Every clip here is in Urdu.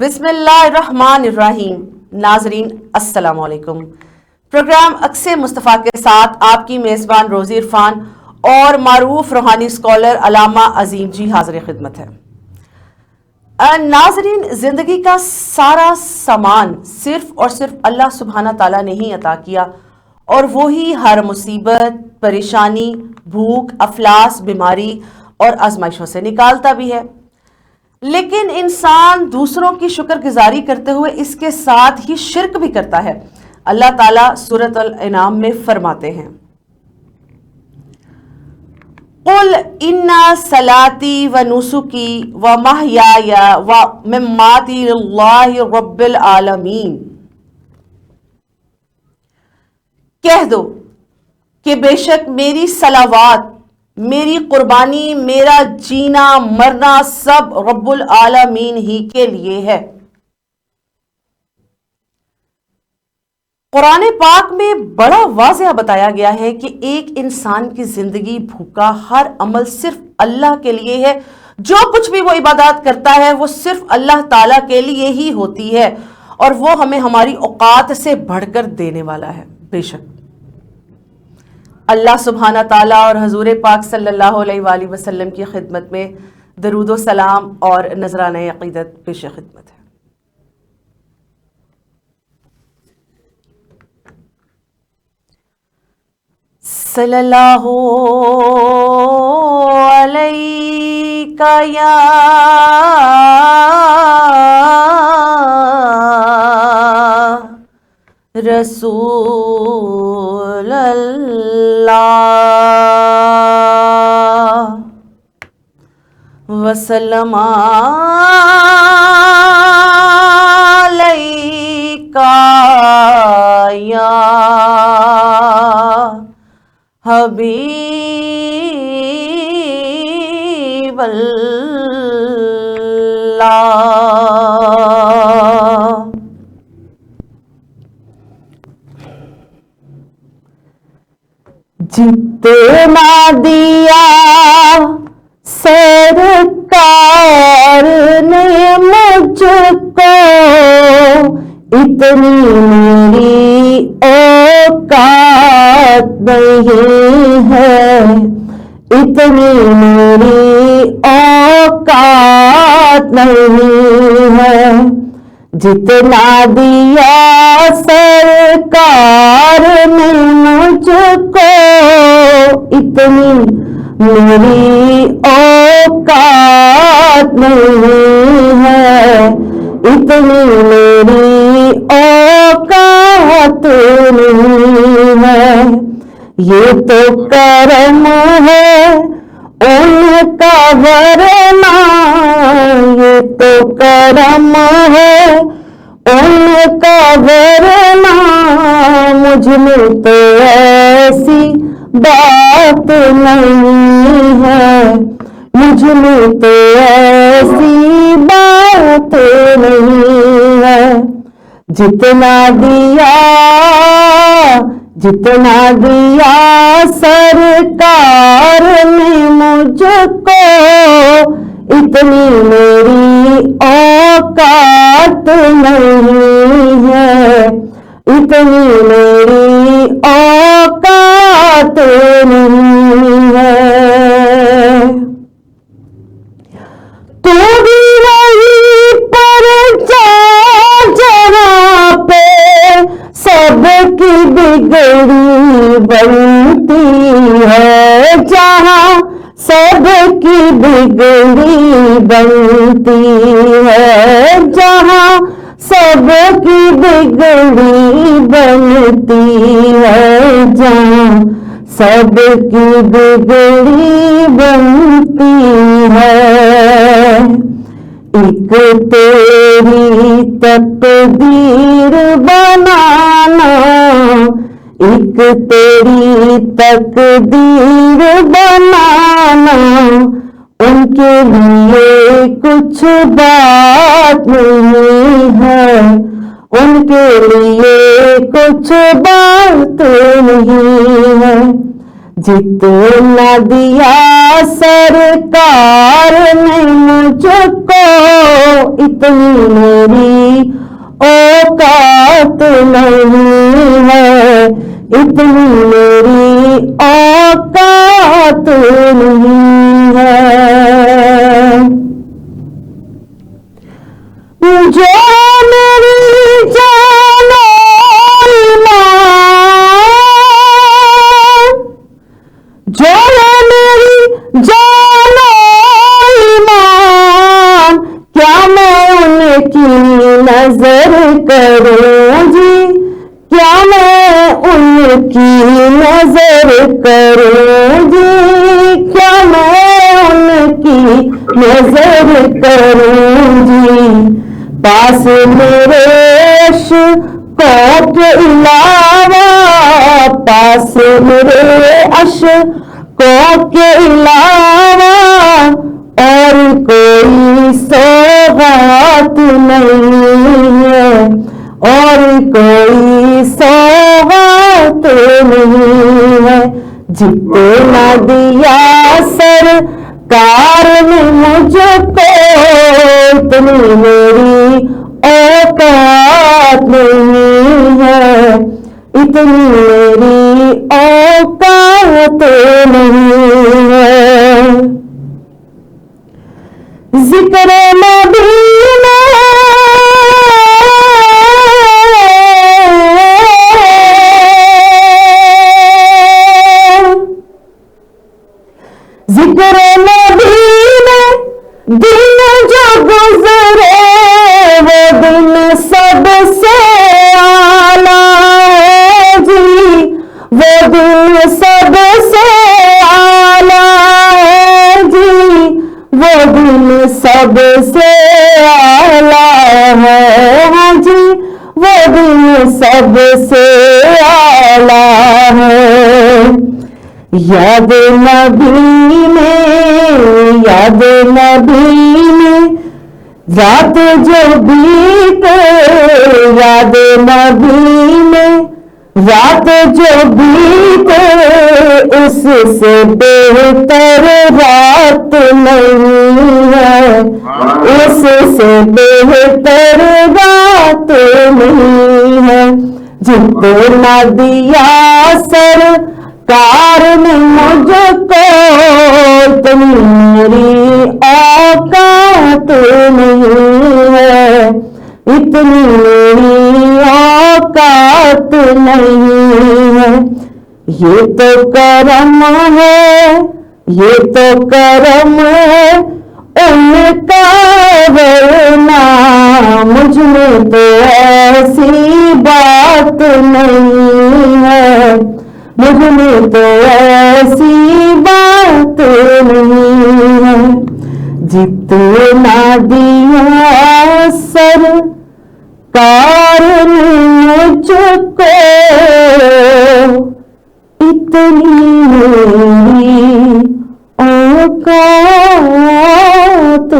بسم اللہ الرحمن الرحیم۔ ناظرین السلام علیکم۔ پروگرام عکس مصطفیٰ کے ساتھ آپ کی میزبان روزی عرفان اور معروف روحانی اسکالر علامہ عظیم جی حاضر خدمت ہے۔ ناظرین، زندگی کا سارا سامان صرف اور صرف اللہ سبحانہ تعالیٰ نے ہی عطا کیا، اور وہی ہر مصیبت، پریشانی، بھوک، افلاس، بیماری اور آزمائشوں سے نکالتا بھی ہے۔ لیکن انسان دوسروں کی شکر گزاری کرتے ہوئے اس کے ساتھ ہی شرک بھی کرتا ہے۔ اللہ تعالیٰ سورۃ الانعام میں فرماتے ہیں، قُلْ إِنَّ صَلَاتِي وَنُسُكِي وَمَحْيَايَ وَمَمَاتِي لِلَّهِ رَبِّ الْعَالَمِينَ۔ کہہ دو کہ بے شک میری صلوات، میری قربانی، میرا جینا مرنا سب رب العالمین ہی کے لیے ہے۔ قرآن پاک میں بڑا واضح بتایا گیا ہے کہ ایک انسان کی زندگی بھوکا، ہر عمل صرف اللہ کے لیے ہے۔ جو کچھ بھی وہ عبادات کرتا ہے وہ صرف اللہ تعالیٰ کے لیے ہی ہوتی ہے، اور وہ ہمیں ہماری اوقات سے بڑھ کر دینے والا ہے۔ بے شک اللہ سبحانہ تعالیٰ اور حضور پاک صلی اللہ علیہ وآلہ وسلم کی خدمت میں درود و سلام اور نذرانہ عقیدت پیش خدمت ہے۔ صلی اللہ علیہ یا رسول اللہ وسلم علیکہ یا حبیب اللہ۔ جتنا دیا سرکار نے مجھ کو، اتنی میری اوقات نہیں ہے، اتنی میری اوقات نہیں ہے۔ جتنا دیا سرکار نے مجھ کو، اتنی میری اوقات نہیں ہے، اتنی میری اوقات نہیں ہے۔ یہ تو کرم ہے ان کا ورنہ، یہ تو کرم ہے ان کا ورنہ، مجھ میں تو ایسی بات نہیں ہے، مجھ میں تو ایسی بات نہیں ہے۔ جتنا دیا سرکار نے مجھ کو، اتنی میری اوقات نہیں ہے، اتنی میری اوقات نہیں ہے۔ تو بھی وہیں پر جہاں پہ سب کی بگڑی بنتی ہے، جہاں سب کی بگڑی بنتی ہے، جہاں سب کی بگڑی بنتی ہے، جہاں سب کی بگڑی بنتی ہے۔ ایک تیری تقدیر بنانا، ایک تیری تقدیر بنانا، ان کے لیے کچھ بات نہیں ہے، ان کے لیے کچھ بات نہیں ہے۔ جتنا دیا سرکار نے مجھ کو اتنی میری اوقات نہیں ہے، اتنی میری اوقات نہیں ہے۔ جو میری جان و ایمان، جو میری جان و ایمان، کیا میں ان کی نظر کروں جی، کیا میں ان کی نظر کروں جی، کیا میں ان کی نظر کروں جی، پاس میرے عشقوں کے علاوہ، پاس میرے عشقوں کے علاوہ اور کوئی سوغات نہیں ہے، اور کوئی سوغات نہیں ہے۔ جتنا دیا سرکار نے مجھ کو اتنی میری اوقات نہیں ہے، اتنی میری اوقات نہیں ہے۔ ذکر نبی میں ذکر نبی میں دن جو گزرے وہ دن سب سے اعلیٰ ہے جی، وہ دن سب سے اعلیٰ ہے جی، وہ دن سب سے اعلیٰ ہے جی، وہ دن سب سے اعلیٰ ہے۔ یاد نبی میں، یاد نبی میں رات جو بیتے، یاد نبی میں رات جو بیتے، اس سے بہتر رات نہیں ہے، اس سے بہتر رات نہیں ہے۔ جتنا دیا سرکار نے مجھ کو اتنی میری اوقات نہیں ہے، اتنی میری اوقات نہیں ہے۔ یہ تو کرم ہے، یہ تو کرم ہے ان کا، ورنہ مجھ میں تو ایسی بات نہیں ہے، مجھ میں تو ایسی بات نہیں ہے۔ جتنا دیا سرکار نے مجھ کو اتنی میری اوقات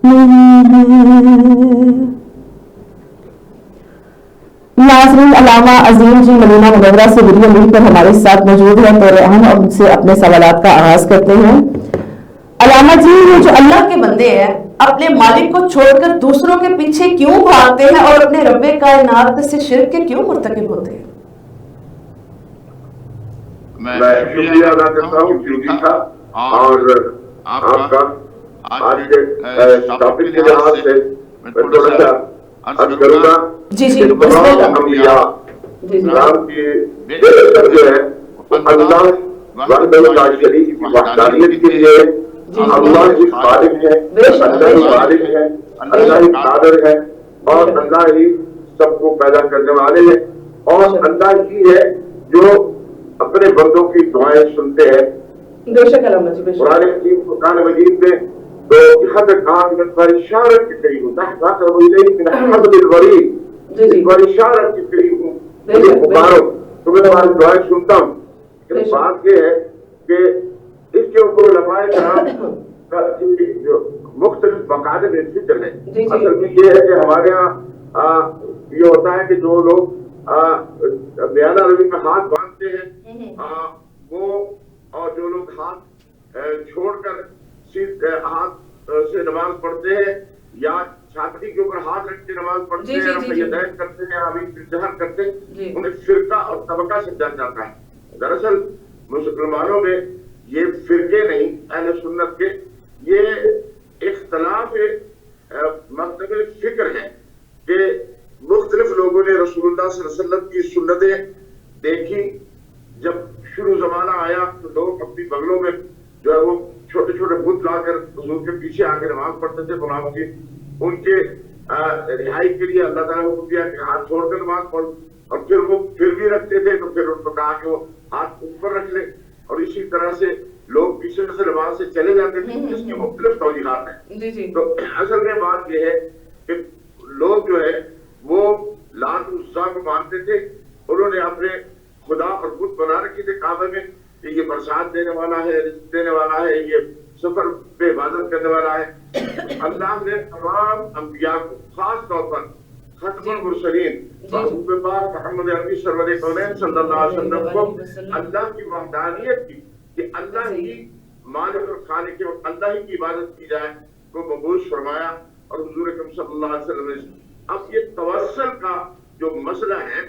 نہیں ہے۔ ناظرین، علامہ عظیم جی مدینہ منورہ سے ویڈیو لنک پر ہمارے ساتھ موجود ہیں، تو ہم ان سے اپنے سوالات کا آغاز کرتے ہیں۔ علامہ جی، یہ جو اللہ کے بندے ہیں اپنے مالک کو چھوڑ کر دوسروں کے پیچھے کیوں بھاگتے ہیں اور اپنے رب کائنات سے شرک کے کیوں مرتکب ہوتے ہیں؟ میں شکریہ ادا کرتا ہوں جی کا، اور آپ کا آج کے ٹاپک کے لحاظ سے میں تھوڑا سا عرض کروں گا۔ جی تمام انبیاء اسلام کی بہتر جو ہے اللہ وحدہ لا شریک کی وحدانیت کے لیے، اللہ ہی خالق ہے، اللہ ہی خالق ہے، اللہ ہی قادر ہے، اور اللہ ہی سب کو پیدا کرنے والے ہیں، اور اللہ ہی ہے جو اپنے بندوں کی دعائیں سنتے ہیں۔ قرآن مجید میں تو یہاں تک کہا کہ پر اشارت کے قریب ہوں، پر اشارت کے قریب ہوں، مجھے پکارو تو میں تمہاری دعائیں سنتا ہوں۔ لیکن بات یہ ہے کہ اس کے اوپر علماء کرام کا جو مختلف مقاصد ذکر ہے۔ اصل میں یہ ہے کہ ہمارے ہاں یہ ہوتا ہے کہ جو لوگ بیانہ روی میں ہاتھ باندھتے ہیں وہ، اور جو لوگ ہاتھ چھوڑ کر ہاتھ سے نماز پڑھتے ہیں یا چھاتی کے اوپر ہاتھ رکھ کے نماز پڑھتے ہیں، رفع یدین کرتے ہیں، آمین بالجہر کرتے ہیں، انہیں فرقہ اور طبقہ سمجھا جاتا ہے۔ دراصل مسلمانوں میں یہ فرقے نہیں، اہل سنت کے یہ اختلاف مکتب فکر ہے کہ مختلف لوگوں نے رسول اللہ صلی اللہ علیہ وسلم کی سنتیں دیکھی۔ جب شروع زمانہ آیا تو لوگ اپنی بغلوں میں جو ہے وہ چھوٹے چھوٹے بت لا کر حضور کے پیچھے آ کے نماز پڑھتے تھے غلام کی، ان کے رہائی کے لیے اللہ تعالیٰ نے حکم دیا کہ ہاتھ چھوڑ کر نماز پڑھ، اور پھر وہ پھر بھی رکھتے تھے تو پھر ان کو کہا کہ وہ ہاتھ اوپر رکھ لے، اور اسی طرح سے لوگ پیچھے سے نماز سے چلے جاتے تھے، جس کی مختلف توجیحات ہیں۔ تو اصل میں بات یہ ہے کہ لوگ جو ہے وہ لات عزا کو مانتے تھے، انہوں نے اپنے خدا اور بت بنا رکھے تھے کعبے میں کہ یہ برسات دینے والا ہے، رزق دینے والا ہے، یہ سفر پہ عبادت کرنے والا ہے۔ اللہ نے تمام انبیاء کو خاص طور پر ختم المرسلین محبوب پاک محمد عربی سرور کونین صلی اللہ علیہ وسلم کو اللہ کی وحدانیت کی، کہ اللہ ہی مالک اور خالق ہے اور اللہ ہی کی عبادت کی جائے، کو مبعوث فرمایا، اور حضور اکرم صلی اللہ علیہ وسلم نے اب یہ توسل کا جو مسئلہ ہے،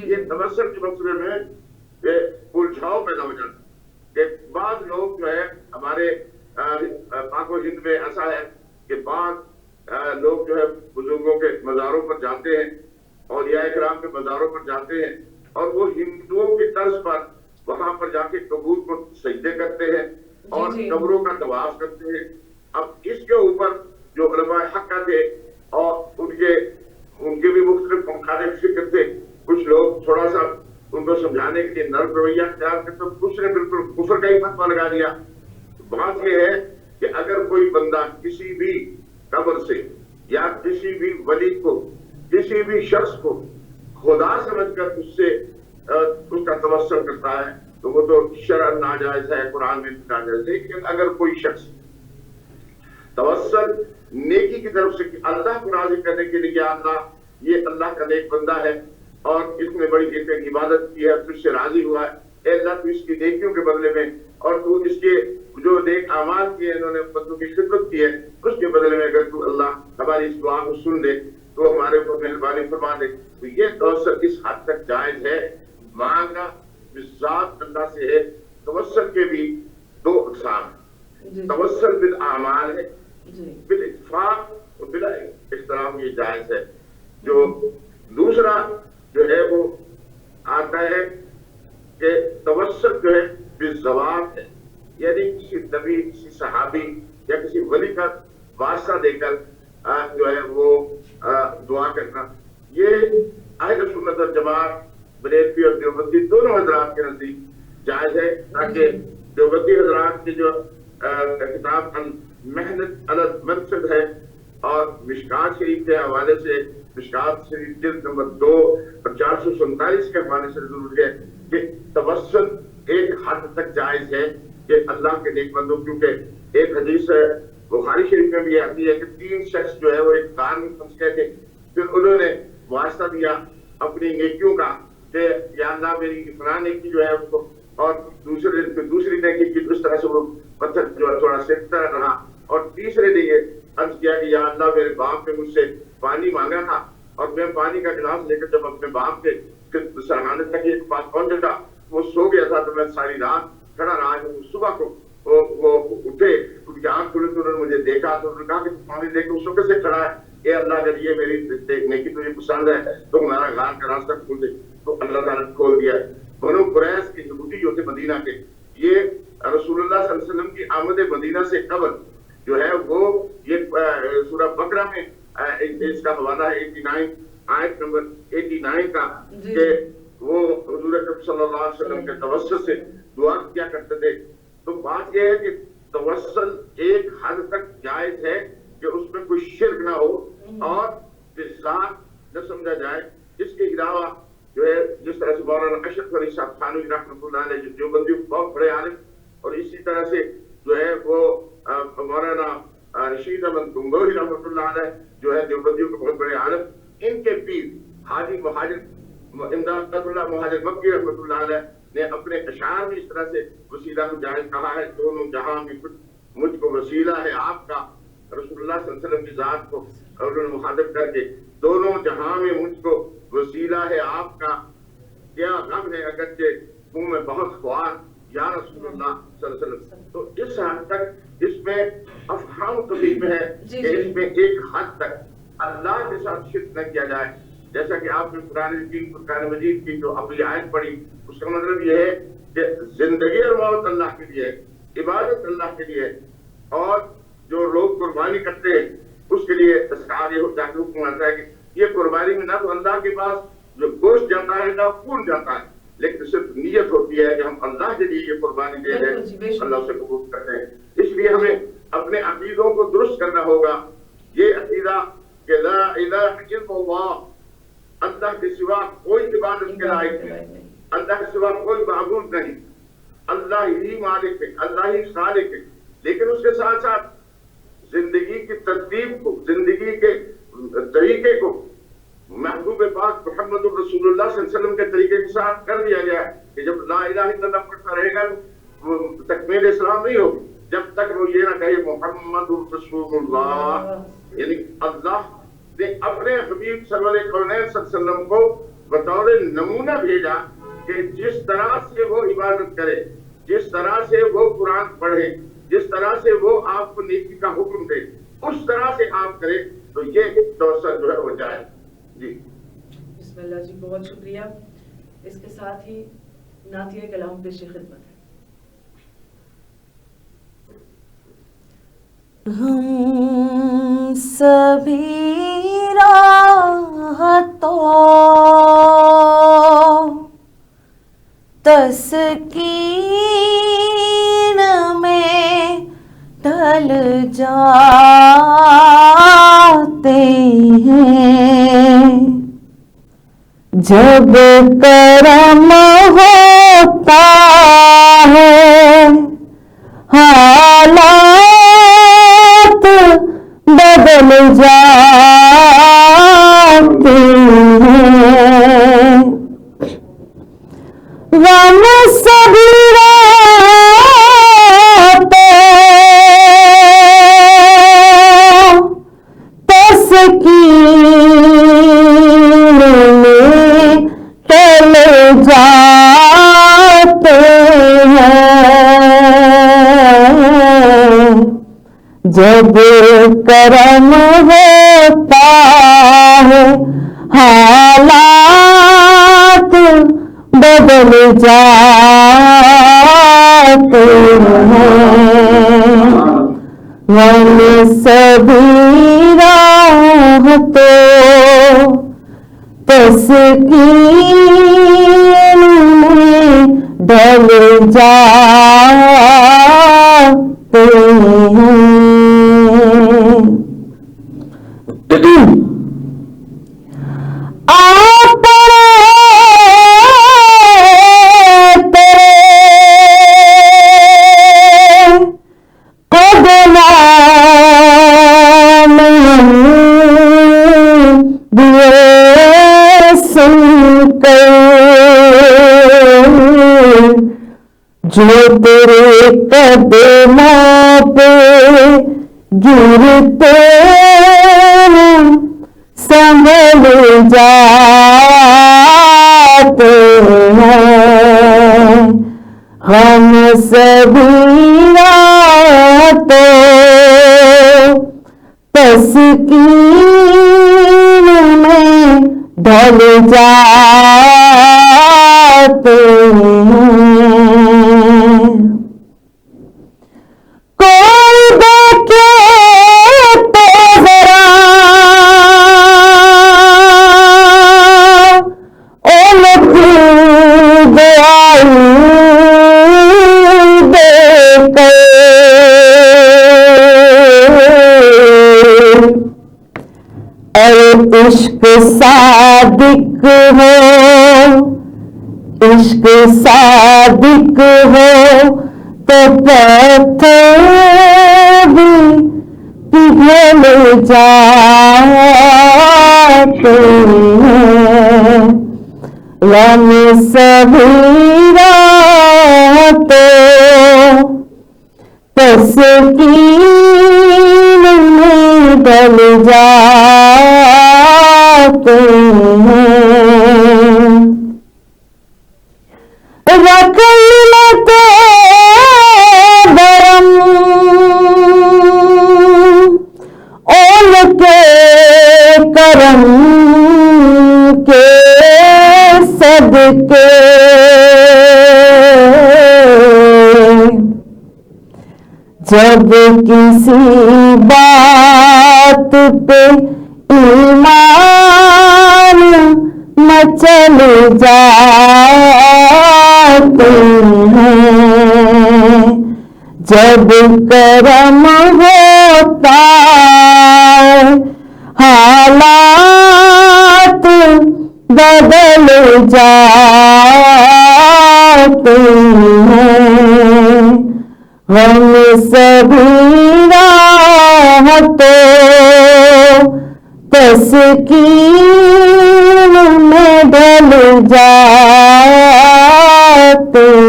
یہ توسل کے مسئلے میں الجھاؤ پیدا ہو جاتا ہے کہ بعض لوگ جو ہے ہمارے پاک و ہند میں ایسا ہے کہ بعض لوگ جو ہے بزرگوں کے مزاروں پر جاتے ہیں، اولیاء کرام کے مزاروں پر جاتے ہیں، اور وہ ہندوؤں کی طرز پر وہاں پر جا کے قبور کو سجدے کرتے ہیں اور قبروں کا طواف کرتے ہیں۔ اب اس کے اوپر جو علماء حق تھے اور ان کے بھی مختلف مخالف فکر تھے، کچھ لوگ تھوڑا سا ان کو سمجھانے کے لیے نرم رویہ اختیار کرتے، کچھ نے بالکل کفر کا ہی فتویٰ لگا دیا۔ بات یہ ہے کہ اگر کوئی بندہ کسی بھی قبر سے یا کسی بھی ولی کو، کسی بھی شخص کو خدا سمجھ کر اس کا توسل کرتا ہے تو وہ تو شرعاً ناجائز ہے، قرآن میں ناجائز ہے۔ لیکن اگر کوئی شخص توسل نیکی کی طرف سے کہ اللہ کو راضی کرنے کے لیے، یا اللہ یہ اللہ کا نیک بندہ ہے اور اس نے بڑی ایک عبادت کی ہے، تجھ سے راضی ہوا ہے، اے اللہ تو اس کی نیکیوں کے بدلے میں، اور تو اس کے جو نیک اعمال کیے انہوں نے بندوں کی خدمت کی ہے، اس کے بدلے میں اگر تو اللہ ہماری اس دعا کو سن دے تو ہمارے اوپر مہربانی فرما دے، تو یہ توسل اس حد تک جائز ہے۔ مانگنا ذات اللہ سے ہے۔ توسل کے بھی دو اقسام ہیں، توسل بالاعمال ہے، بالاتفاق اور بلا اختلاف یہ جائز ہے۔ جو دوسرا جو ہے وہ آتا ہے کہ توسل جو ہے بالزوات ہے، یعنی کسی نبی، کسی صحابی یا کسی ولی کا واسطہ دے کر جو ہے وہ دعا کرنا، یہ اہل سنت والجماعت بریلوی اور دیوبندی دونوں حضرات کے نزدیک جائز ہے، تاکہ دیوبندی حضرات کی جو کتاب محنت علی منصب ہے اور مشکات شریف کے حوالے سے، مشکات شریف جلد نمبر 2 اور 447 کے حوالے سے ضرور ہے کہ توسل ایک حد تک جائز ہے کہ اللہ کے نیک بندوں، کیونکہ ایک حدیث ہے بخاری شریف میں بھی آتی ہے کہ 3 شخص جو ہے وہ ایک کار میں پھنس گئے تھے، پھر انہوں نے واسطہ دیا اپنی نیکیوں کا کہ یا اللہ میری فلاں نیکی جو ہے اس کو، اور دوسری نیکی کی، اس طرح سے وہ پتھر جو ہے تھوڑا سیکھتا رہا، اور تیسرے نے یہ عرض کیا کہ یا اللہ میرے باپ نے مجھ سے پانی مانگا تھا، اور میں پانی کا گلاس لے کر جب اپنے باپ کے سرحانے تک ایک پاس پہنچا تھا، وہ سو گیا تھا، تو میں ساری رات کھڑا رہا، صبح کو وہ اٹھے، ان کی آنکھ کھلی تو انہوں نے مجھے دیکھا، تو انہوں نے کہا کہ پانی لے کے اس وقت سے کھڑا ہے، اے اللہ اگر یہ میری نیکی تجھے پسند ہے تو ہمارا غار کا راستہ کھول دے، تو اللہ تعالیٰ نے کھول دیا۔ بنو قریظ کے یہودی جو تھے مدینہ کے، یہ رسول اللہ صلی اللہ علیہ وسلم کی آمد مدینہ سے قبل جو ہے وہ یہ سورہ بقرہ میں اس کا حوالہ ہے 89 آیت نمبر 89 کا، کہ وہ حضور اکرم صلی اللہ علیہ وسلم کے توسل سے دعا کیا کرتے تھے۔ تو بات یہ ہے کہ توسل ایک حد تک جائز ہے کہ اس میں کوئی شرک نہ ہو اور ذات نہ سمجھا جائے۔ اس کے علاوہ جو ہے جس طرح سے مولانا اشرف علی صاحب تھانوی رحمۃ اللہ علیہ جو دیوبندی بہت بڑے عالم، اور اسی طرح سے جو ہے وہ مولانا رشید احمد گنگوہی رحمۃ اللہ علیہ جو ہے دیوبندیوں کے بہت بڑے عالم، ان کے پیر حاجی مہاجر امداد مہاجر مکی رحمۃ اللہ علیہ نے اپنے اشعار میں اس طرح سے وسیلہ کو جائز کہا ہے، دونوں جہاں میں مجھ کو وسیلہ ہے آپ کا، رسول اللہ صلی اللہ علیہ وسلم کی ذات کو انہوں نے مخاطب کر کے، دونوں جہاں میں مجھ کو وسیلہ ہے آپ کا، کیا غم ہے اگرچہ ہوں میں بہت خوار یا رسول اللہ صلی اللہ علیہ وسلم۔ تو اس حد تک اس میں افہام طبیب ہے کہ اس میں ایک حد تک اللہ کے ساتھ شرک نہ کیا جائے، جیسا کہ آپ نے قرآن مجید کی جو اپنی آیت پڑھی، اس کا مطلب یہ ہے کہ زندگی اور موت اللہ کے لیے، عبادت اللہ کے لیے، اور جو لوگ قربانی کرتے ہیں اس کے لیے حکم آتا ہے کہ یہ قربانی میں نہ تو اللہ کے پاس جو گوشت جاتا ہے نہ خون جاتا ہے، لیکن صرف نیت ہوتی ہے کہ ہم اللہ کے لیے یہ قربانی دے دیں، اللہ سے قبول کرتے ہیں۔ اس لیے ہمیں اپنے عقیدوں کو درست کرنا ہوگا، یہ عقیدہ کہ لا الہ الا اللہ، اللہ کے سوا کوئی عبادت کے لائق نہیں، اللہ کے سوا کوئی معبود نہیں، اللہ ہی مالک ہے، اللہ ہی خالق ہے، لیکن اس کے ساتھ ساتھ زندگی کی ترتیب کو، زندگی کے طریقے کو محبوب پاک محمد رسول اللہ صلی اللہ علیہ وسلم کے طریقے کے ساتھ کر دیا گیا ہے کہ جب لا الہ الا اللہ پڑھتا رہے گا وہ تکمیل اسلام نہیں ہوگی جب تک وہ یہ نہ کہے محمد رسول اللہ، یعنی اللہ نے اپنے حبیب صلی اللہ علیہ وسلم کو بطور نمونہ بھیجا کہ جس طرح سے وہ عبادت کرے، جس طرح سے وہ قرآن پڑھے، جس طرح سے وہ آپ کو نیکی کا حکم دے، اس طرح سے آپ کریں تو یہ توسل جو ہے ہو جائے۔ جی بسم اللہ جی، بہت شکریہ۔ اس کے ساتھ ہی نعتیہ کلام پیش خدمت ہے۔ ہم سبھی راحتوں تسکین میں ڈل جاتے ہیں، جب کرم ہوتا ہے حالات بدل جاتے ہیں، غم سبھی راتوں تسکین میں ڈل جاتے ہیں، جب کرم ہوتا ہے حالات بدل جاتے ہیں، غم سبھی راحتوں تسکین میں ڈل جاتے ہیں۔ جو تیرے قدموں پہ گرتے سنبھل جاتے ہیں، ہم سبھی راتوں تسکین میں ڈل جاتے ہیں، کوئی دیکھے تو ذرا الٹ دعائی دے کے، اے عشق صادق ہو، عشق صادق ہو تو پتھر بھی پگھل جاتے ہیں، غم سبھی راحتوں تسکین میں ڈل جاتے ہیں، رکھ لیتے برم ان کے کرم کے صدقے، جب کسی بات پہ ایمان مچل جاتے ہیں، جب کرم ہوتا ہے حالات بدل جاتے ہیں، غم سبھی راحتوں تسکین میں ڈل جاتے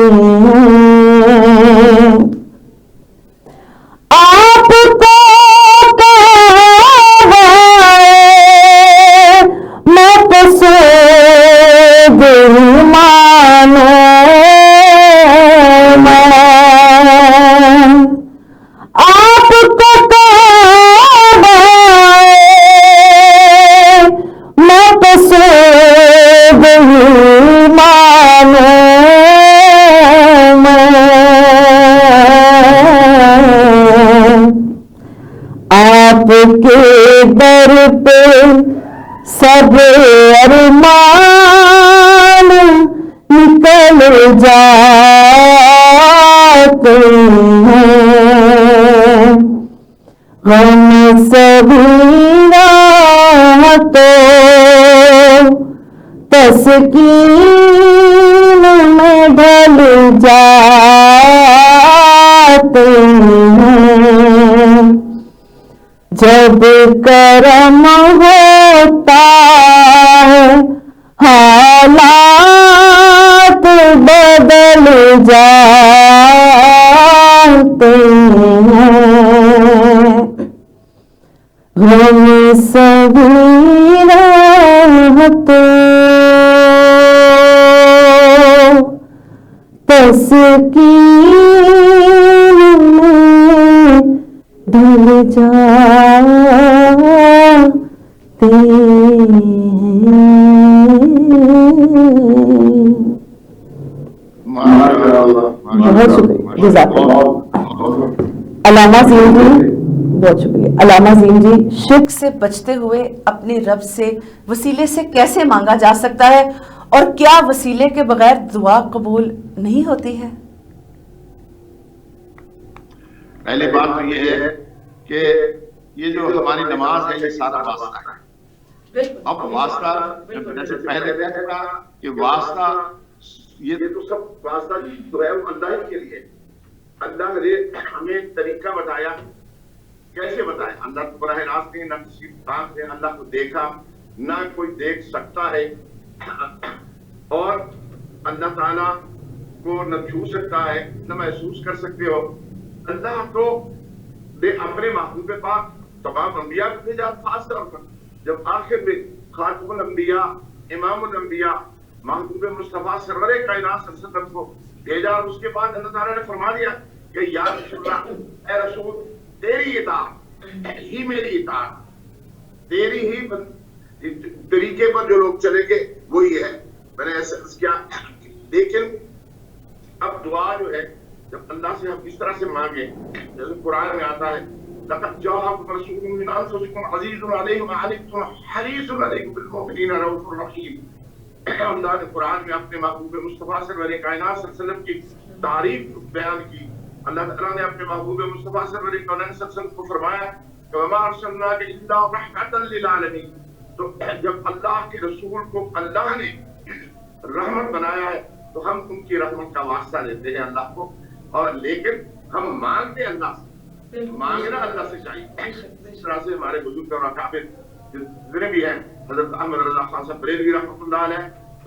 ہیں، آپ کو مقصود مانو آپ کو مقصود مانو آپ کے در پہ سب ارمان نکل جاتے ہیں، غم سبھی راحتوں تسکین میں ڈل جاتے ہیں، جب کرم ہوتا ہے حالات بدل جاتے ہیں، غم سبھی راحتوں تسکین میں ڈل جاتے ہیں۔ بہت شکریہ، جزاک اللہ۔ علامہ عظیم جی، بہت شکریہ۔ علامہ عظیم جی، شرک سے بچتے ہوئے اپنے رب سے وسیلے سے کیسے مانگا جا سکتا ہے، اور کیا وسیلے کے بغیر دعا قبول نہیں ہوتی ہے؟ پہلی بات تو یہ ہے کہ یہ جو ہماری نماز ہے یہ سارا واسطہ ہے۔ اب واسطہ جیسے پہلے کہا تھا کہ واسطہ یہ تو سب واسطہ جو ہے وہ اللہ ہی کے لیے، اللہ نے ہمیں طریقہ بتایا، کیسے بتایا؟ اللہ کو براہ راست نہیں، نہ کسی آنکھ نے اللہ کو دیکھا، نہ کوئی دیکھ سکتا ہے، اور اللہ تعالیٰ کو نہ چھو سکتا ہے نہ محسوس کر سکتے ہو۔ اللہ تو اپنے محبوب پاک تمام انبیاء کو بھیجا خاص طور پر، جب آخر میں خاتم الانبیاء امام الانبیاء محبوب مصطفیٰ سرور کائنات صلی اللہ علیہ وسلم کو بھیجا، اور اس کے بعد اللہ تعالیٰ نے فرما دیا کہ یا رسول اللہ، اے رسول تیری اطاعت ہی میری اطاعت، تیری ہی طریقے پر جو لوگ چلیں گے وہی ہے۔ میں نے ایسا کیا، لیکن اب دعا جو ہے جب اللہ سے ہم اس طرح سے مانگے، جیسے قرآن میں آتا ہے لقد جاءکم رسول من انفسکم عزیز علیہ ما عنتم حریص علیکم بالمؤمنین رؤوف رحیم۔ اللہ نے قرآن میں اپنے محبوب مصطفیٰ سرور کائنات صلی اللہ علیہ وسلم کی تعریف بیان کی۔ اللہ تعالیٰ نے اپنے محبوب مصطفیٰ سرور کائنات صلی اللہ علیہ وسلم کو فرمایا کہ وما ارسلناک الا رحمۃ للعالمین۔ تو جب اللہ کے رسول کو اللہ نے رحمت بنایا ہے تو ہم ان کی رحمت کا واسطہ دیتے ہیں اللہ کو، اور لیکن ہم مانگتے ہیں اللہ سے، مانگنا اللہ سے چاہیے۔ اس طرح سے ہمارے بزرگ اور اکابر جتنے بھی ہیں، حضرت احمد رضا خان صاحب بریلوی رحمۃ اللہ علیہ،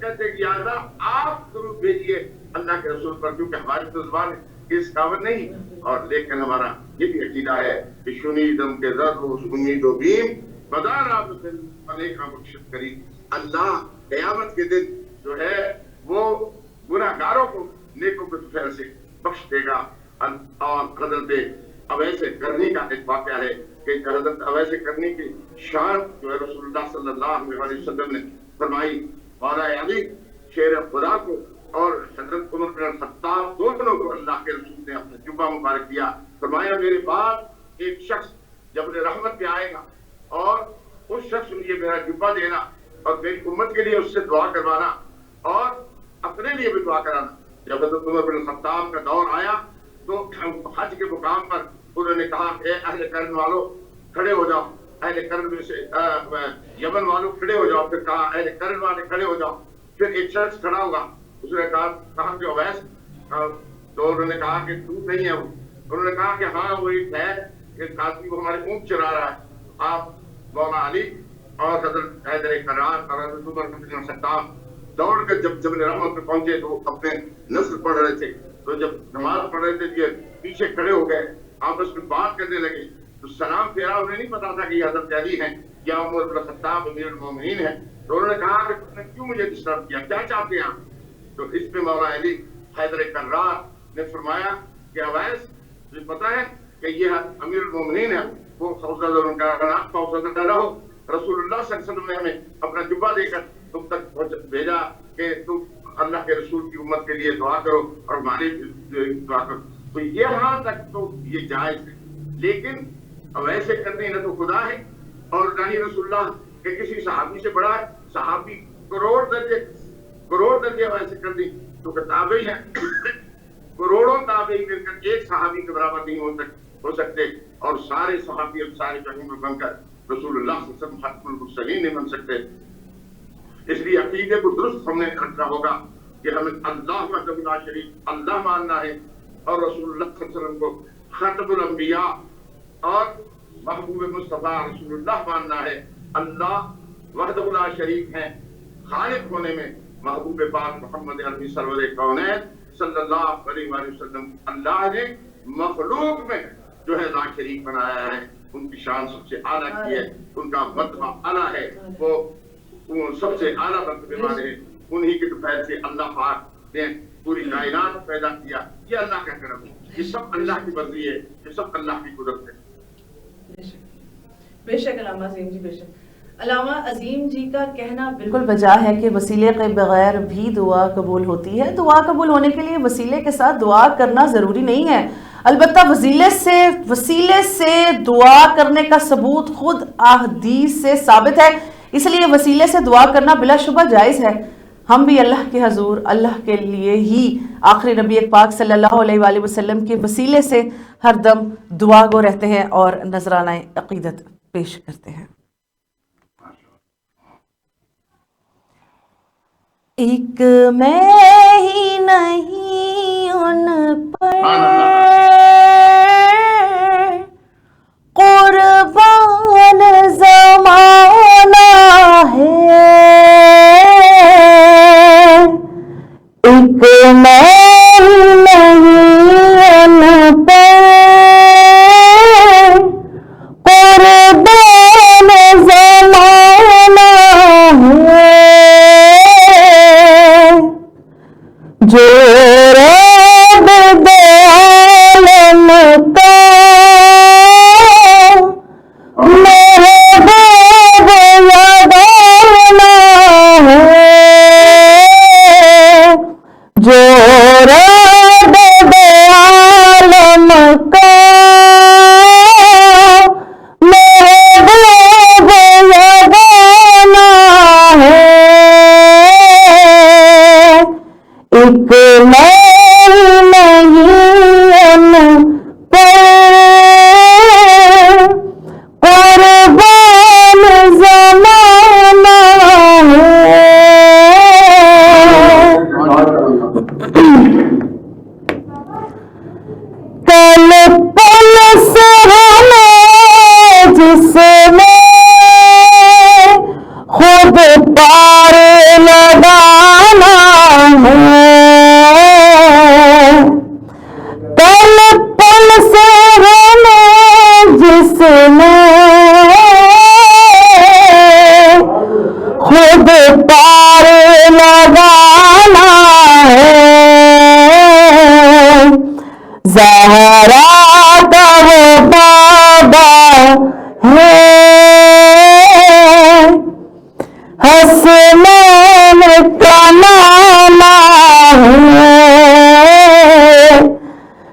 کہتے ہیں کہ یا اللہ آپ درود بھیجیے اللہ کے رسول پر، کیونکہ ہماری تو زبان اس قابل نہیں، اور لیکن ہمارا یہ بھی عقیدہ ہے کہ شنیدم کے ذر امید و بیم بدار آپ علیہ کا بخشت کری، اللہ قیامت کے دن جو ہے وہ گناہ گاروں کو نیکوں کے فضل سے بخش دے گا۔ اور حضرت اویس کرنی کا ایک واقعہ ہے کہ حضرت اویس کرنی کی شان جو ہے رسول اللہ صلی اللہ علیہ وسلم نے فرمائی، مولا علی شیر خدا کو اور حضرت عمر بن الخطاب دونوں کو اللہ کے رسول نے اپنا جبہ مبارک دیا، فرمایا میرے بعد ایک شخص جب رحمت پہ آئے گا اور اس شخص نے یہ میرا جبہ دینا اور میری امت کے لیے اس سے دعا کروانا اور اپنے لیے بھی دعا کرانا۔ جب حضرت عمر بن الخطاب کا دور آیا تو حج کے مقام پر انہوں نے کہا اے اہل کرن والوں کھڑے ہو جاؤ، اہل کرن میں سے یمن والوں کھڑے ہو جاؤ، پھر کہا اہل کرن والے کھڑے ہو جاؤ، پھر ایک شخص کھڑا ہوگا، اس نے کہا کہ اویس، تو انہوں نے کہا کہ تو نہیں ہے وہ، انہوں نے کہا کہ ہاں وہ ایک ہے کہ قاضی وہ ہمارے اونٹ چرا رہا ہے۔ آپ مولا علی اور حضرت حیدر کرار اور حضرت عمر بن الخطاب دوڑ کر جب جبل رحمت پہ پہنچے تو اپنے نصر پڑھ رہے تھے، تو جب نماز پڑھ رہے تھے یہ پیچھے کھڑے ہو گئے، آپس میں بات کرنے لگے، تو سلام پھیرا، انہیں نہیں پتا تھا کہ یہ حضرت علی ہیں یا عمر بن الخطاب امیر المومنین ہیں، تو انہوں نے کہا کہ تم نے کیوں مجھے ڈسٹرب کیا، کیا چاہتے ہیں آپ؟ تو اس پہ مولا علی حیدر کرار نے فرمایا کہ اویس تجھے پتا ہے کہ یہ امیر المومنین ہے، وہ فوزل ان کا نام فوزل رہو، رسول اللہ صلی اللہ علیہ وسلم نے ہمیں اپنا جبہ دے کر تم تک بھیجا کہ تم اللہ کے رسول کی امت کے لیے دعا کرو اور ہماری دعا کرو، تو یہاں تک تو یہ جائز ہے، لیکن اب ایسے کرنے نہ تو خدا ہے اور نہ ہی رسول اللہ کہ کسی صحابی سے بڑا ہے، صحابی کروڑ درجے ویسے کر دی تو تابعی ہیں، کروڑوں تابعی مل کر ایک صحابی کے برابر نہیں ہو سکتے، اور سارے صحابی اب سارے جگہوں میں بن کر رسول اللہ صلی اللہ علیہ وسلم ختم المرسلین نہیں بن سکتے۔ اس لیے عقیدے کو درست ہم نے رکھنا ہوگا کہ ہمیں اللہ وحدہ لا شریک اللہ ماننا ہے اور رسول اللہ صلی اللہ علیہ وسلم کو ختم الانبیاء اور محبوب مصطفیٰ رسول اللہ ماننا ہے۔ اللہ وحدہ لا شریک ہیں خالق ہونے میں، محبوب پاک محمد عربی سرور کونین صلی اللہ علیہ وآلہ وسلم اللہ نے مخلوق میں جو ہے لا شریک بنایا ہے، ان کی شان سب سے اعلیٰ کی ہے، ان کا مرتبہ اعلیٰ ہے، وہ سب سے اعلیٰ مرتبے والے ہیں، انہی کے دوپہر سے اللہ پاک نے پوری کائنات پیدا کیا، یہ اللہ کا کرم ہے، یہ سب اللہ کی مرضی ہے، یہ سب اللہ کی قدرت ہے۔ بے شک علامہ عظیم جی، بے شک علامہ عظیم جی کا کہنا بالکل بجا ہے کہ وسیلے کے بغیر بھی دعا قبول ہوتی ہے۔ دعا قبول ہونے کے لیے وسیلے کے ساتھ دعا کرنا ضروری نہیں ہے، البتہ وسیلے سے دعا کرنے کا ثبوت خود احادیث سے ثابت ہے، اس لیے وسیلے سے دعا کرنا بلا شبہ جائز ہے۔ ہم بھی اللہ کے حضور اللہ کے لیے ہی آخری نبی پاک صلی اللہ علیہ وآلہ وسلم کے وسیلے سے ہر دم دعا گو رہتے ہیں اور نذرانہ عقیدت پیش کرتے ہیں۔ ایک میں ہی نہیں ان پر قربان زمانہ ہے، ایک میں ہی نہیں ان پر قربان زمانہ ہے، جو رب دو عالم کا میں خود پار لگانا ہے، زہرا کا وہ بابا ہے، حسنین کا نانا ہے،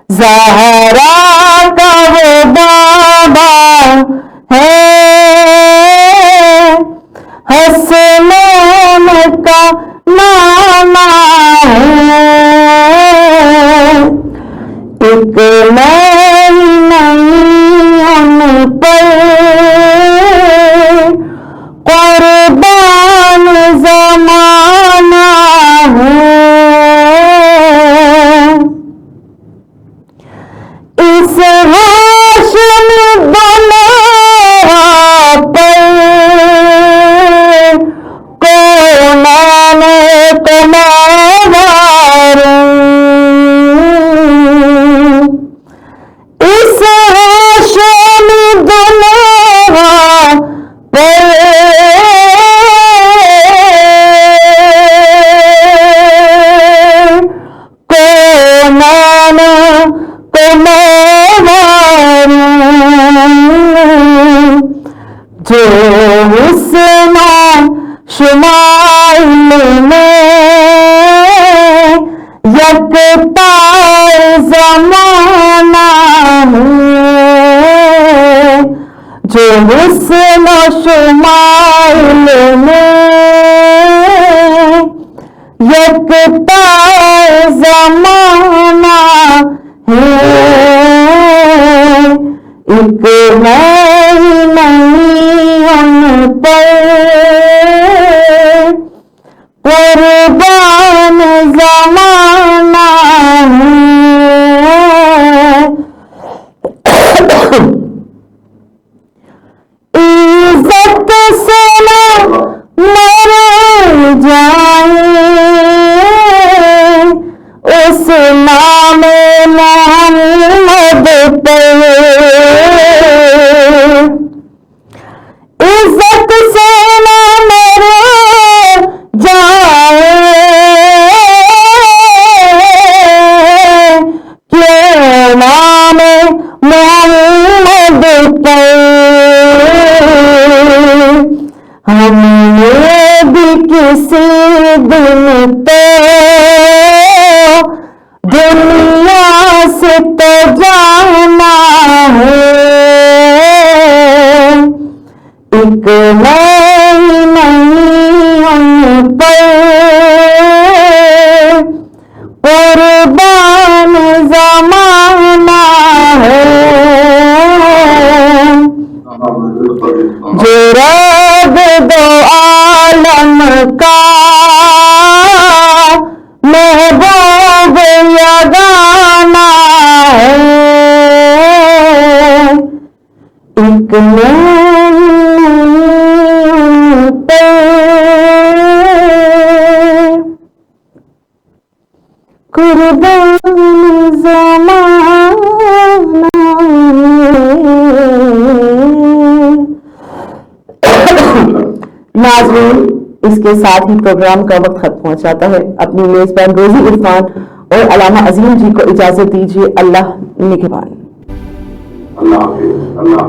زہرا کا وہ بابا ہے، حسنین کا نانا ہے، ایک نئی ان پر قربان زمانہ ہے، اس ہاشم دلہا پر کونان تمہار، اس ہاشم دلہا پر کونان تمہار، جو حسن شمائل میں یکتا زمانہ ہے، جو حسن شمائل میں یکتا زمانہ ہے، ایک نئی ان پر قربان زمانہ ہے، عزت سے نہ مر جائیں اس نام محمد پہ، عزت سے نہ مر جائیں کیوں نام محمد پہ، ہم نے بھی کسی دن تو دنیا سے تو جانا ہے، ایک نئی ان پر قربان زمانہ ہے، جو رب دو عالم کا محبوب یگانہ ہے، ایک قربان زمانہ ناظرین، اس کے ساتھ ہی پروگرام کا وقت ختم ہو جاتا ہے۔ اپنی میزبان روزی عرفان اور علامہ عظیم جی کو اجازت دیجیے۔ اللہ نگہبان۔ اللہ حافظ۔ اللہ